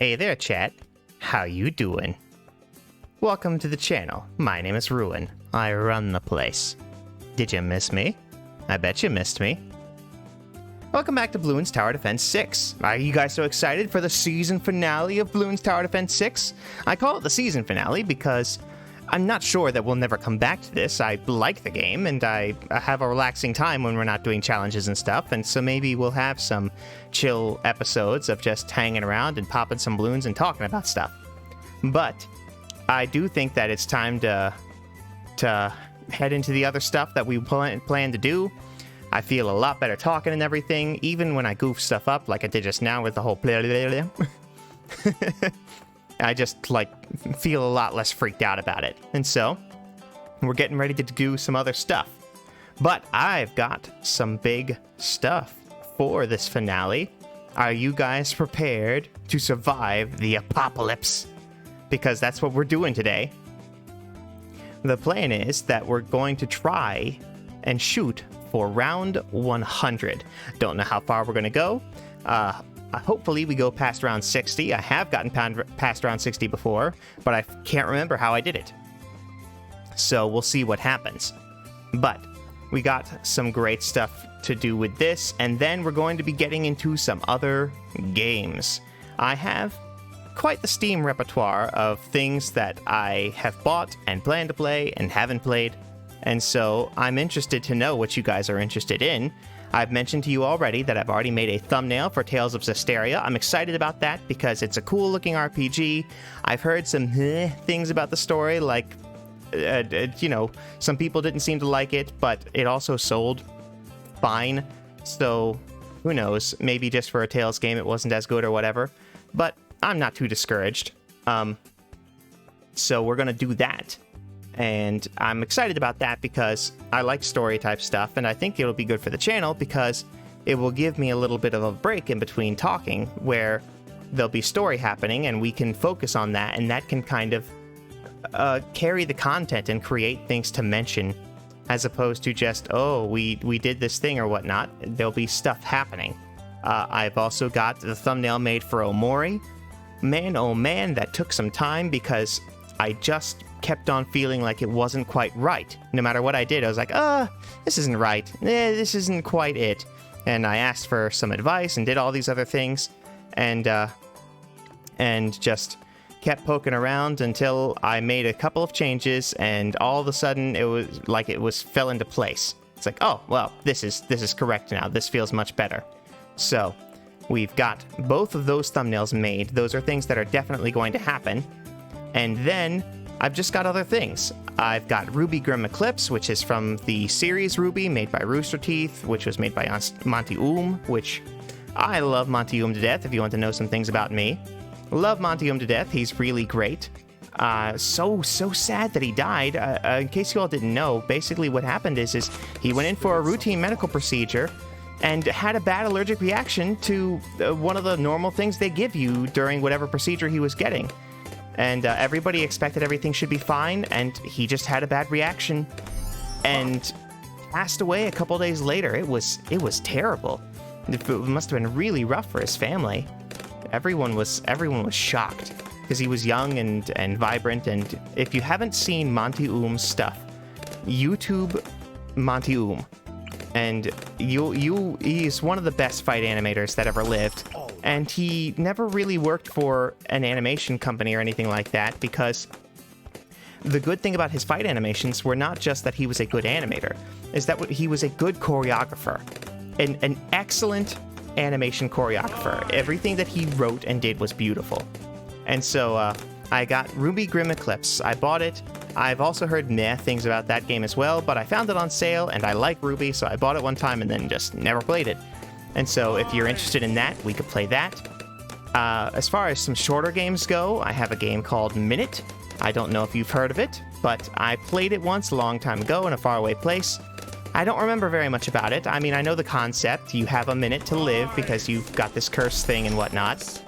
Hey there, chat. How you doing? Welcome to the channel. My name is Ruin. I run the place. Did you miss me? I bet you missed me. Welcome back to Bloons Tower Defense 6. Are you guys so excited for the season finale of Bloons Tower Defense 6? I call it the season finale because I'm not sure that we'll never come back to this. I like the game, and I have a relaxing time when we're not doing challenges and stuff, and so maybe we'll have some chill episodes of just hanging around and popping some balloons and talking about stuff. But I do think that it's time to head into the other stuff that we plan to do. I feel a lot better talking and everything, even when I goof stuff up like I did just now with the whole blah, blah, blah. I just, feel a lot less freaked out about it. And so, we're getting ready to do some other stuff. But I've got some big stuff for this finale. Are you guys prepared to survive the apocalypse? Because that's what we're doing today. The plan is that we're going to try and shoot for round 100. Don't know how far we're going to go. Hopefully we go past round 60. I have gotten past round 60 before, but I can't remember how I did it. So we'll see what happens. But we got some great stuff to do with this, and then we're going to be getting into some other games. I have quite the Steam repertoire of things that I have bought and plan to play and haven't played, and so I'm interested to know what you guys are interested in. I've mentioned to you already that I've already made a thumbnail for Tales of Zestiria. I'm excited about that because it's a cool-looking RPG. I've heard some things about the story, like, some people didn't seem to like it, but it also sold fine. So, who knows? Maybe just for a Tales game it wasn't as good or whatever. But I'm not too discouraged. So we're going to do that. And I'm excited about that because I like story type stuff, and I think it'll be good for the channel because it will give me a little bit of a break in between talking where there'll be story happening and we can focus on that, and that can kind of carry the content and create things to mention as opposed to just, oh, we did this thing or whatnot. There'll be stuff happening. I've also got the thumbnail made for Omori. Man, oh man, that took some time because I just kept on feeling like it wasn't quite right. No matter what I did, I was like, this isn't right. This isn't quite it. And I asked for some advice and did all these other things, and just kept poking around until I made a couple of changes, and all of a sudden it was like fell into place. It's like, oh, well, this is correct now. This feels much better. So we've got both of those thumbnails made. Those are things that are definitely going to happen. And then I've just got other things. I've got Ruby Grim Eclipse, which is from the series Ruby, made by Rooster Teeth, which was made by Monty which I love Monty to death, if you want to know some things about me. Love Monty to death. He's really great. So sad that he died. In case you all didn't know, basically what happened is he went in for a routine medical procedure and had a bad allergic reaction to one of the normal things they give you during whatever procedure he was getting. And everybody expected everything should be fine, and he just had a bad reaction and passed away a couple days later. It was terrible. It must have been really rough for his family. Everyone was shocked because he was young and vibrant. And if you haven't seen Monty stuff, YouTube Monty and he's one of the best fight animators that ever lived. And he never really worked for an animation company or anything like that, because the good thing about his fight animations were not just that he was a good animator, is that he was a good choreographer, an excellent animation choreographer. Everything that he wrote and did was beautiful. And so I got Ruby Grim Eclipse. I bought it. I've also heard meh things about that game as well, but I found it on sale and I like Ruby, so I bought it one time and then just never played it. And so if you're interested in that, we could play that. As far as some shorter games go, I have a game called Minute. I don't know if you've heard of it, but I played it once a long time ago in a faraway place. I don't remember very much about it. I mean, I know the concept. You have a minute to live because you've got this curse thing and whatnot.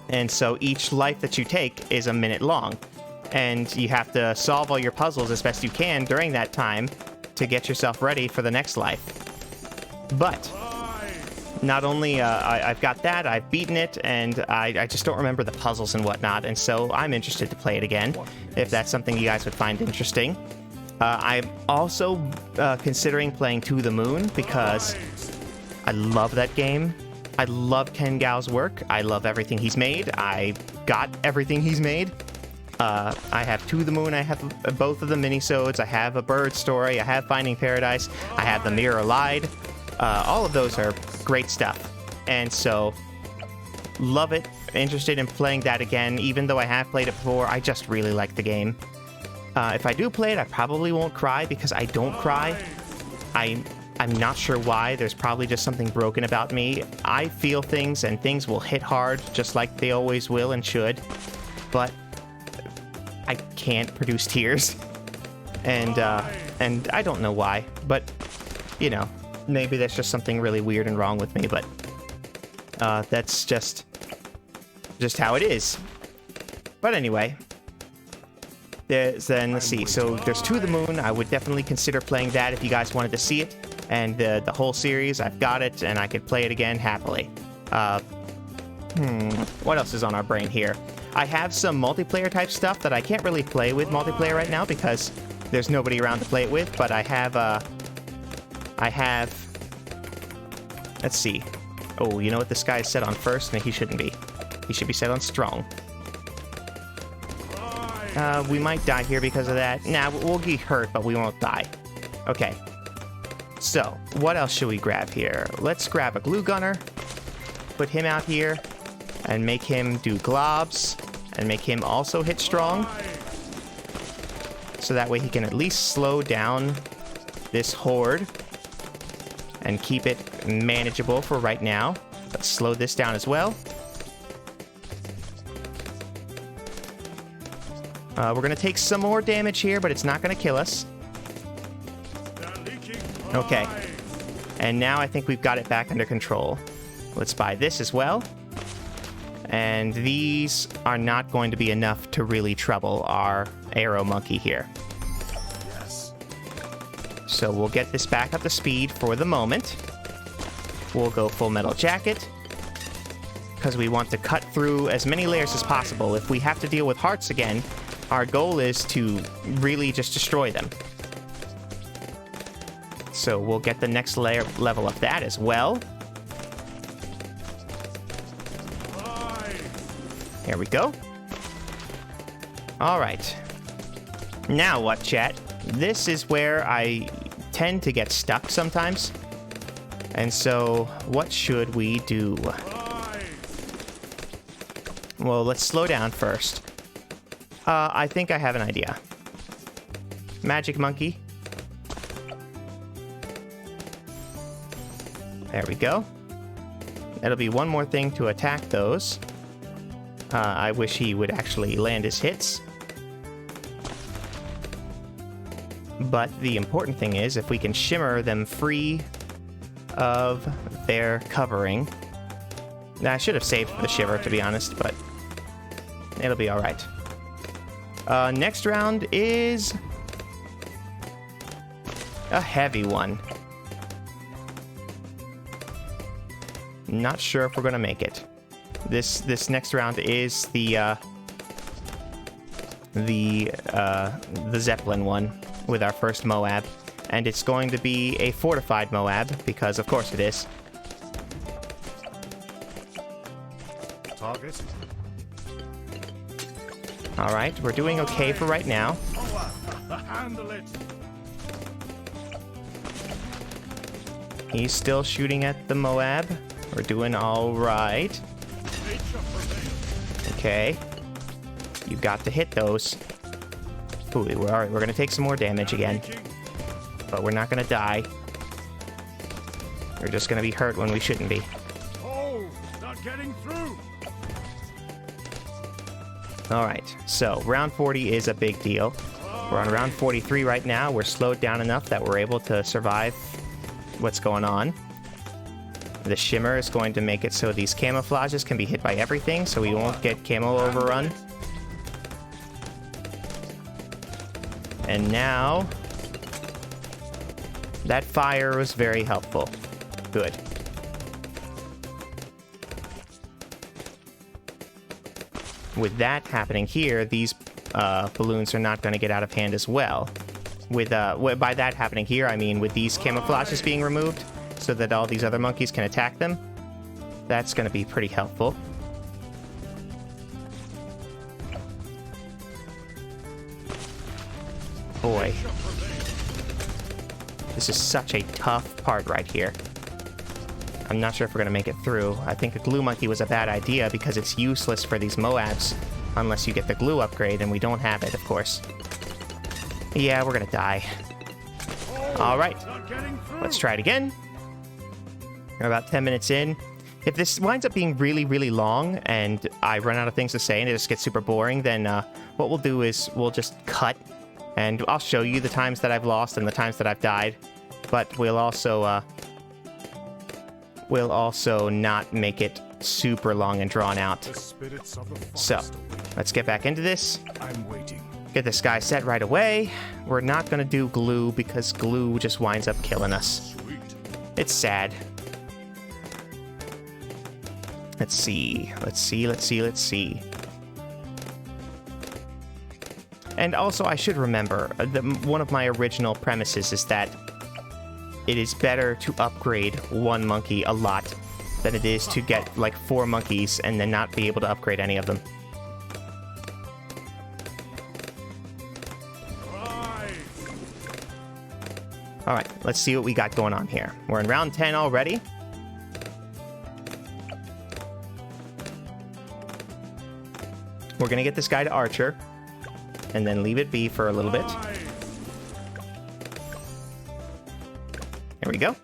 And so each life that you take is a minute long. And you have to solve all your puzzles as best you can during that time to get yourself ready for the next life. But not only I've got that, I've beaten it, and I just don't remember the puzzles and whatnot, and so I'm interested to play it again, if that's something you guys would find interesting. I'm also considering playing To the Moon, because I love that game. I love Ken Gao's work. I love everything he's made. I got everything he's made. I have To the Moon, I have both of the minisodes, I have A Bird Story, I have Finding Paradise, I have The Mirror Lied. All of those are great stuff. And so, love it. Interested in playing that again, even though I have played it before. I just really like the game. If I do play it, I probably won't cry, because I don't cry. I'm not sure why. There's probably just something broken about me. I feel things, and things will hit hard, just like they always will and should. But I can't produce tears. And I don't know why. But, you know, maybe there's just something really weird and wrong with me. But that's just how it is. But anyway, then let's see. So there's To the Moon. I would definitely consider playing that if you guys wanted to see it. And the whole series, I've got it, and I could play it again happily. What else is on our brain here? I have some multiplayer type stuff that I can't really play with multiplayer right now because there's nobody around to play it with, but I have, let's see. Oh, you know what? This guy is set on first? No, he shouldn't be. He should be set on strong. We might die here because of that. Nah, we'll get hurt, but we won't die. Okay. So, what else should we grab here? Let's grab a glue gunner, put him out here, and make him do globs, and make him also hit strong. So that way he can at least slow down this horde and keep it manageable for right now. Let's slow this down as well. We're going to take some more damage here, but it's not going to kill us. Okay. And now I think we've got it back under control. Let's buy this as well. And these are not going to be enough to really trouble our arrow monkey here. So we'll get this back up to speed for the moment. We'll go Full Metal Jacket, because we want to cut through as many layers as possible. If we have to deal with hearts again, our goal is to really just destroy them. So we'll get the next level of that as well. There we go. All right. Now what, chat? This is where I tend to get stuck sometimes. And so, what should we do? Well, let's slow down first. I think I have an idea. Magic Monkey. There we go. That'll be one more thing to attack those. I wish he would actually land his hits. But the important thing is, if we can shimmer them free of their covering. Now, I should have saved the shiver, to be honest, but it'll be alright. Next round is a heavy one. Not sure if we're gonna make it. This next round is the Zeppelin one with our first Moab, and it's going to be a fortified Moab because of course it is. Target. All right, we're doing okay for right now. Handle it. He's still shooting at the Moab. We're doing all right. Okay. You got to hit those. Ooh, all right, we're going to take some more damage again. But we're not going to die. We're just going to be hurt when we shouldn't be. Oh, not getting through. All right, so round 40 is a big deal. We're on round 43 right now. We're slowed down enough that we're able to survive what's going on. The shimmer is going to make it so these camouflages can be hit by everything, so we won't get camo overrun. And now, that fire was very helpful. Good. with that happening here, these balloons are not going to get out of hand as well. By that happening here, I mean with these camouflages being removed so that all these other monkeys can attack them. That's going to be pretty helpful. Boy. This is such a tough part right here. I'm not sure if we're going to make it through. I think a glue monkey was a bad idea because it's useless for these Moabs unless you get the glue upgrade, and we don't have it, of course. Yeah, we're going to die. All right. Let's try it again. We're about 10 minutes in. If this winds up being really, really long and I run out of things to say and it just gets super boring, then what we'll do is we'll just cut, and I'll show you the times that I've lost and the times that I've died, but we'll also not make it super long and drawn out. So, let's get back into this. I'm waiting. Get this guy set right away. We're not going to do glue because glue just winds up killing us. Sweet. It's sad. Let's see. And also, I should remember, one of my original premises is that it is better to upgrade one monkey a lot than it is to get, like, 4 monkeys and then not be able to upgrade any of them. Alright, let's see what we got going on here. We're in round 10 already. We're gonna get this guy to Archer, and then leave it be for a little bit. There we go.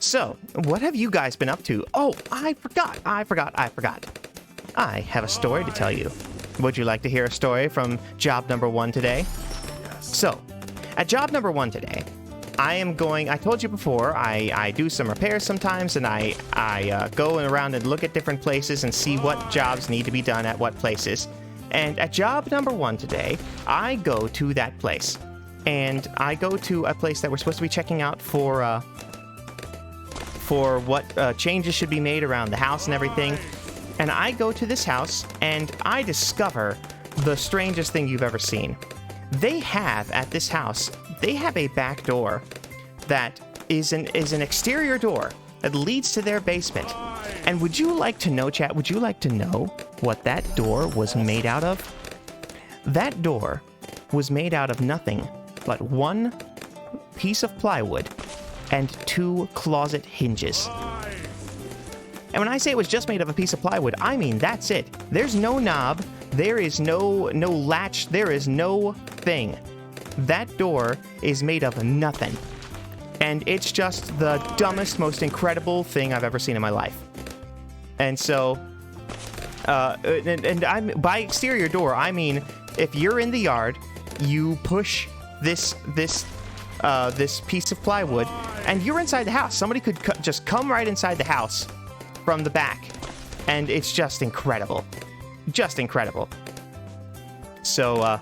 So, what have you guys been up to? Oh, I forgot. I have a story to tell you. Would you like to hear a story from job number 1 today? Yes. So, at job number 1 today, I told you before, I do some repairs sometimes, and I go around and look at different places and see what jobs need to be done at what places. And at job number 1 today, I go to that place. And I go to a place that we're supposed to be checking out for what changes should be made around the house and everything. And I go to this house, and I discover the strangest thing you've ever seen. They have, at this house, they have a back door that is an exterior door that leads to their basement. And would you like to know, chat, would you like to know what that door was made out of? That door was made out of nothing but 1 piece of plywood and 2 closet hinges. And when I say it was just made of a piece of plywood, I mean that's it. There's no knob, there is no latch, there is no thing. That door is made of nothing. And it's just the dumbest, most incredible thing I've ever seen in my life. And so, and I'm by exterior door, I mean if you're in the yard, you push this piece of plywood, and you're inside the house. Somebody could just come right inside the house from the back, and it's just incredible. Just incredible. So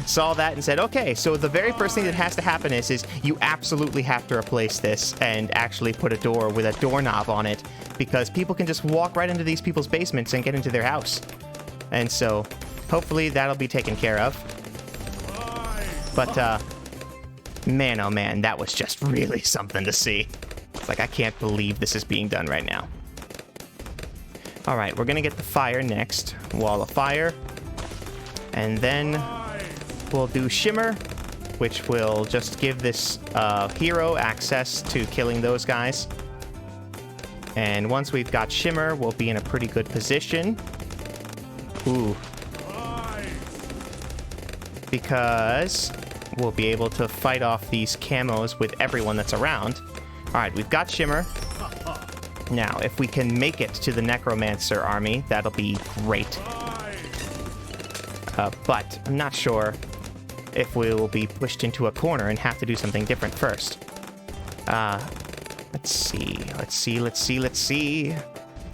saw that and said, okay, so the very first thing that has to happen is you absolutely have to replace this and actually put a door with a doorknob on it, because people can just walk right into these people's basements and get into their house. And so hopefully that'll be taken care of. But man, oh man, that was just really something to see. Like, I can't believe this is being done right now. All right, we're gonna get the fire next. Wall of fire. And then we'll do shimmer, which will just give this hero access to killing those guys. And once we've got shimmer, we'll be in a pretty good position. Ooh. Because we'll be able to fight off these camos with everyone that's around. All right, we've got shimmer. Now, if we can make it to the necromancer army, that'll be great. But I'm not sure if we will be pushed into a corner and have to do something different first. Let's see.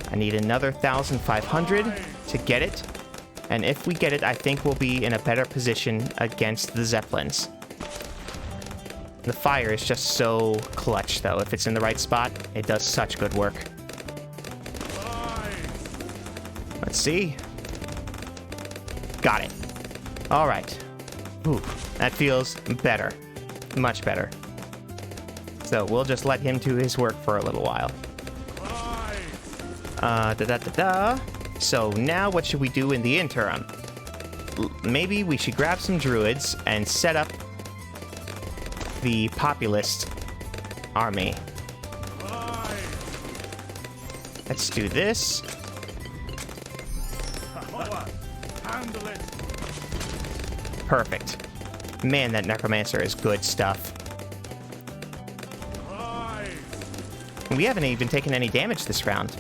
I need another 1,500 to get it. And if we get it, I think we'll be in a better position against the Zeppelins. The fire is just so clutch, though. If it's in the right spot, it does such good work. Let's see. Got it. All right. Ooh, that feels better. Much better. So we'll just let him do his work for a little while. So now what should we do in the interim? Maybe we should grab some druids and set up the populist army. Let's do this. Perfect. Man, that necromancer is good stuff. We haven't even taken any damage this round.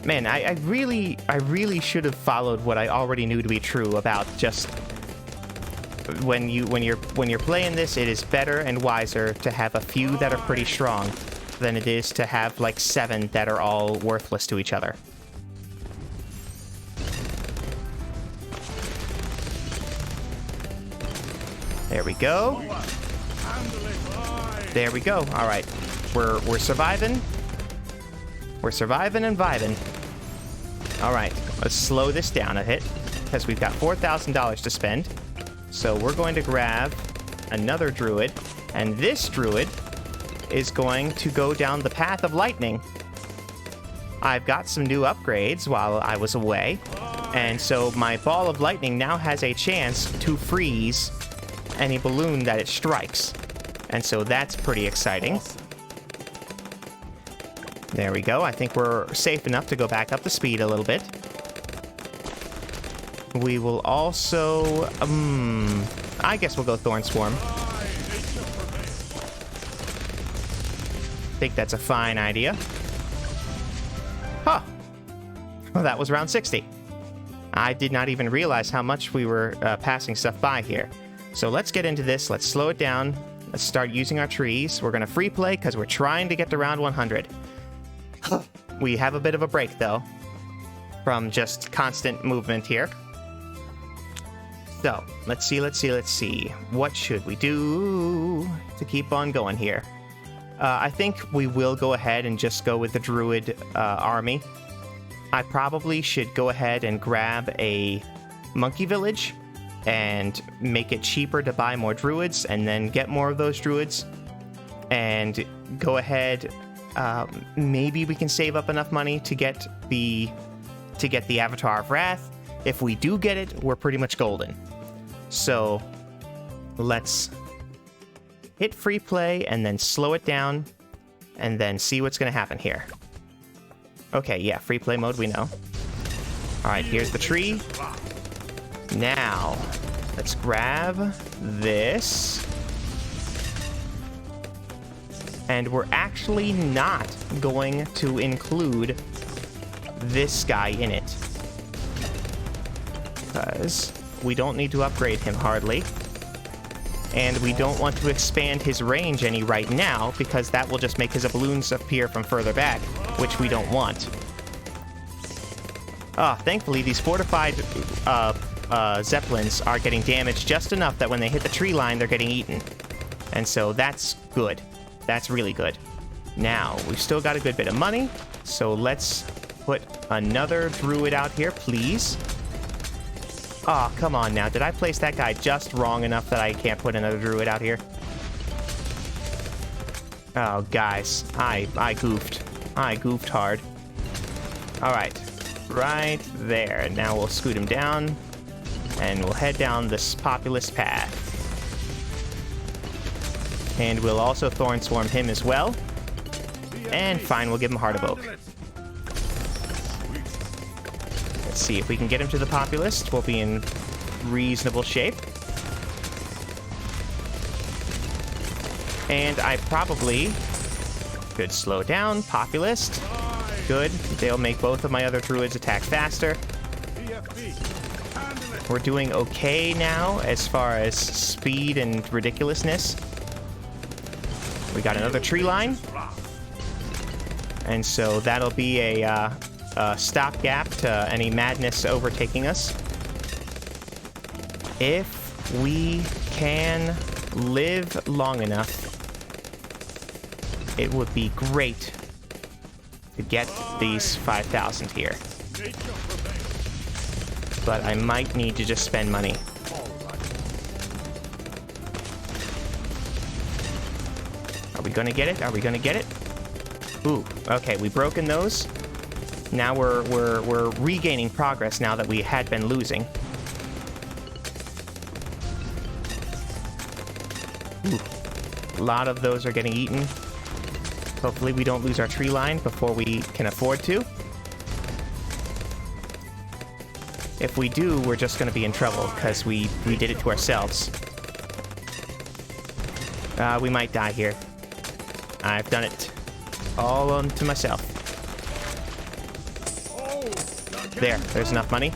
Man, I really should have followed what I already knew to be true about just when you're playing this, it is better and wiser to have a few that are pretty strong than it is to have like 7 that are all worthless to each other. There we go. There we go. All right. We're surviving. We're surviving and vibing. All right. Let's slow this down a bit because we've got $4,000 to spend. So we're going to grab another druid, and this druid is going to go down the path of lightning. I've got some new upgrades while I was away, and so my ball of lightning now has a chance to freeze any balloon that it strikes. And so that's pretty exciting. There we go. I think we're safe enough to go back up the speed a little bit. We will also, I guess we'll go Thorn Swarm. I think that's a fine idea. Huh. Well, that was round 60. I did not even realize how much we were passing stuff by here. So let's get into this. Let's slow it down. Let's start using our trees. We're going to free play because we're trying to get to round 100. We have a bit of a break, though, from just constant movement here. So, let's see. What should we do to keep on going here? I think we will go ahead and just go with the druid army. I probably should go ahead and grab a monkey village and make it cheaper to buy more druids and then get more of those druids. And go ahead, maybe we can save up enough money to get the Avatar of Wrath. If we do get it, we're pretty much golden. So let's hit free play and then slow it down and then see what's going to happen here. Okay, yeah, free play mode, we know. All right, here's the tree. Now, let's grab this. And we're actually not going to include this guy in it, because we don't need to upgrade him hardly. And we don't want to expand his range any right now, because that will just make his balloons appear from further back, which we don't want. Thankfully, these fortified Zeppelins are getting damaged just enough that when they hit the tree line, they're getting eaten. And so that's good. That's really good. Now, we've still got a good bit of money, so let's put another druid out here, please. Oh, come on now. Did I place that guy just wrong enough that I can't put another druid out here? Oh, guys. I goofed. I goofed hard. All right. Right there. Now we'll scoot him down, and we'll head down this populist path. And we'll also Thorn Swarm him as well. And fine, we'll give him Heart of Oak. Let's see if we can get him to the populist. We'll be in reasonable shape. And I probably could slow down. Populist. Good. They'll make both of my other druids attack faster. We're doing okay now as far as speed and ridiculousness. We got another tree line. And so that'll be a stopgap to any madness overtaking us. If we can live long enough, it would be great to get these 5,000 here. But I might need to just spend money. Are we gonna get it? Are we gonna get it? Ooh, okay, we've broken those. Now we're regaining progress now that we had been losing. Ooh, a lot of those are getting eaten. Hopefully we don't lose our tree line before we can afford to. If we do, we're just going to be in trouble because we did it to ourselves. We might die here. I've done it all onto myself. There's enough money.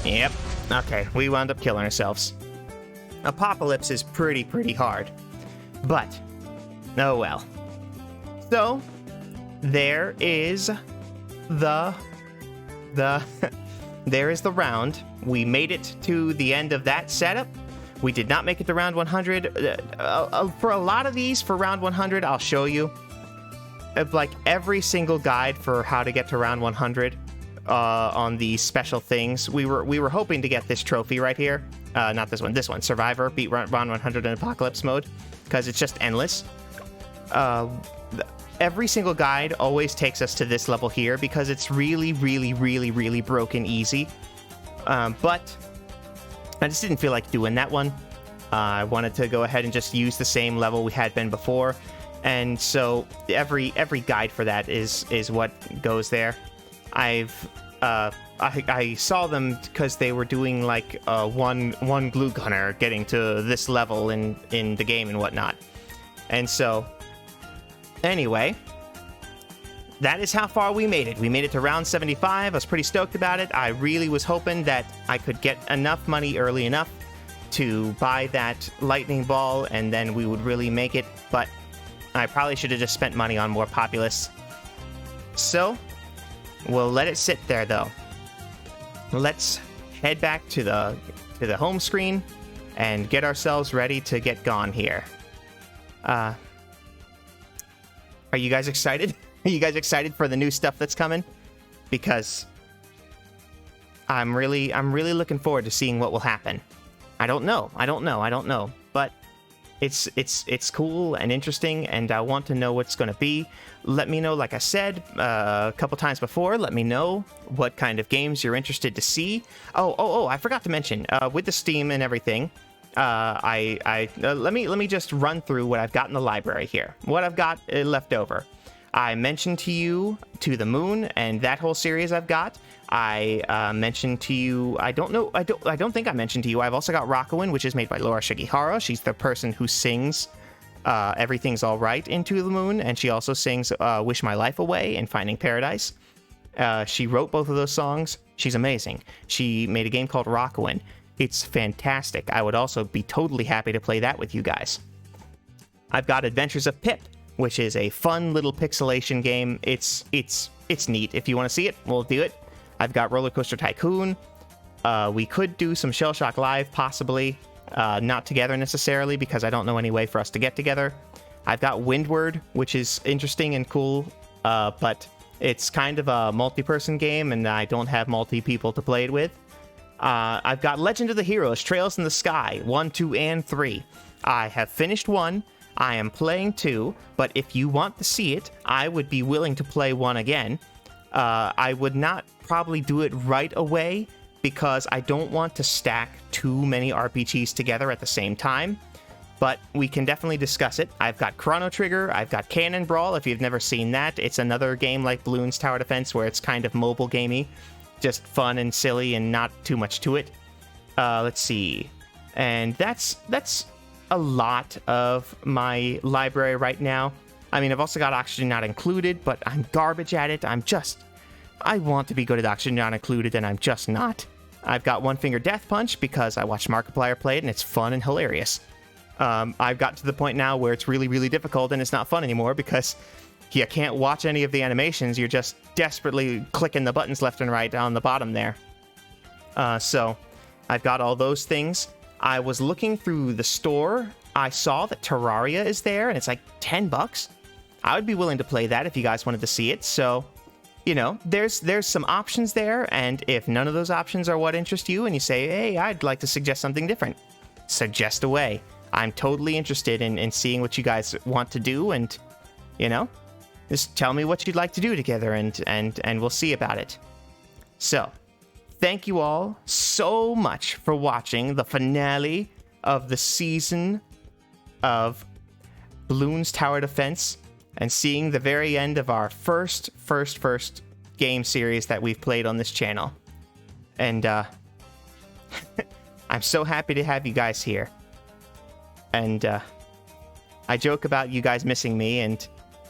Yep. Okay, we wound up killing ourselves. Apopalypse is pretty hard. But, oh well. So, there is the there is the round. We made it to the end of that setup. We did not make it to round 100. For a lot of these, for round 100, I'll show you. Like, every single guide for how to get to round 100 on these special things. We were hoping to get this trophy right here. Not this one, Survivor, beat round 100 in Apocalypse mode, because it's just endless. Every single guide always takes us to this level here because it's really broken easy. But I just didn't feel like doing that one. I wanted to go ahead and just use the same level we had been before. And so every guide for that is what goes there. I saw them because they were doing like one glue gunner getting to this level in the game and whatnot. And so anyway, that is how far we made it. We made it to round 75. I was pretty stoked about it. I really was hoping that I could get enough money early enough to buy that lightning ball, and then we would really make it. But I probably should have just spent money on more Populace. So, we'll let it sit there, though. Let's head back to the home screen and get ourselves ready to get gone here. Are you guys excited? Are you guys excited for the new stuff that's coming? Because I'm really looking forward to seeing what will happen. I don't know. But it's cool and interesting, and I want to know what's going to be. Let me know, like I said a couple times before, let me know what kind of games you're interested to see. Oh, I forgot to mention, with the Steam and everything, let me just run through what I've got in the library here. What I've got left over. I mentioned to you To the Moon and that whole series I've got. I mentioned to you, I don't think I mentioned to you, I've also got Rockawin, which is made by Laura Shigihara. She's the person who sings Everything's Alright in To the Moon, and she also sings Wish My Life Away and Finding Paradise. She wrote both of those songs. She's amazing. She made a game called Rockawin. It's fantastic. I would also be totally happy to play that with you guys. I've got Adventures of Pip, which is a fun little pixelation game. It's neat. If you want to see it, we'll do it. I've got Roller Coaster Tycoon. We could do some Shell Shock Live, possibly. Not together necessarily, because I don't know any way for us to get together. I've got Windward, which is interesting and cool, but it's kind of a multi-person game, and I don't have multi-people to play it with. I've got Legend of the Heroes, Trails in the Sky, 1, 2, and 3. I have finished 1. I am playing 2, but if you want to see it, I would be willing to play 1 again. I would not probably do it right away, because I don't want to stack too many RPGs together at the same time, but we can definitely discuss it. I've got Chrono Trigger, I've got Cannon Brawl, if you've never seen that. It's another game like Bloons Tower Defense, where it's kind of mobile gamey, just fun and silly and not too much to it. Let's see. And that's a lot of my library right now. I mean, I've also got Oxygen Not Included, but I'm garbage at it. I want to be good at Oxygen Not Included, and I'm just not. I've got One Finger Death Punch because I watched Markiplier play it, and it's fun and hilarious. I've got to the point now where it's really difficult, and it's not fun anymore because you can't watch any of the animations. You're just desperately clicking the buttons left and right on the bottom there. So I've got all those things. I was looking through the store. I saw that Terraria is there, and it's like $10. I would be willing to play that if you guys wanted to see it. So, you know, there's some options there, and if none of those options are what interest you, and you say, hey, I'd like to suggest something different, suggest away. I'm totally interested in seeing what you guys want to do, and, you know, just tell me what you'd like to do together, and we'll see about it. So, thank you all so much for watching the finale of the season of Bloons Tower Defense, and seeing the very end of our first game series that we've played on this channel. And, I'm so happy to have you guys here. And, I joke about you guys missing me and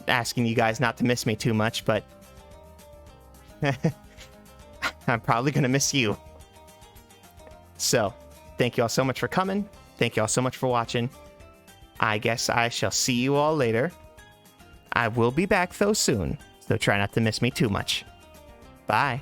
asking you guys not to miss me too much, but I'm probably gonna miss you. So, thank you all so much for coming. Thank you all so much for watching. I guess I shall see you all later. I will be back though soon, so try not to miss me too much. Bye.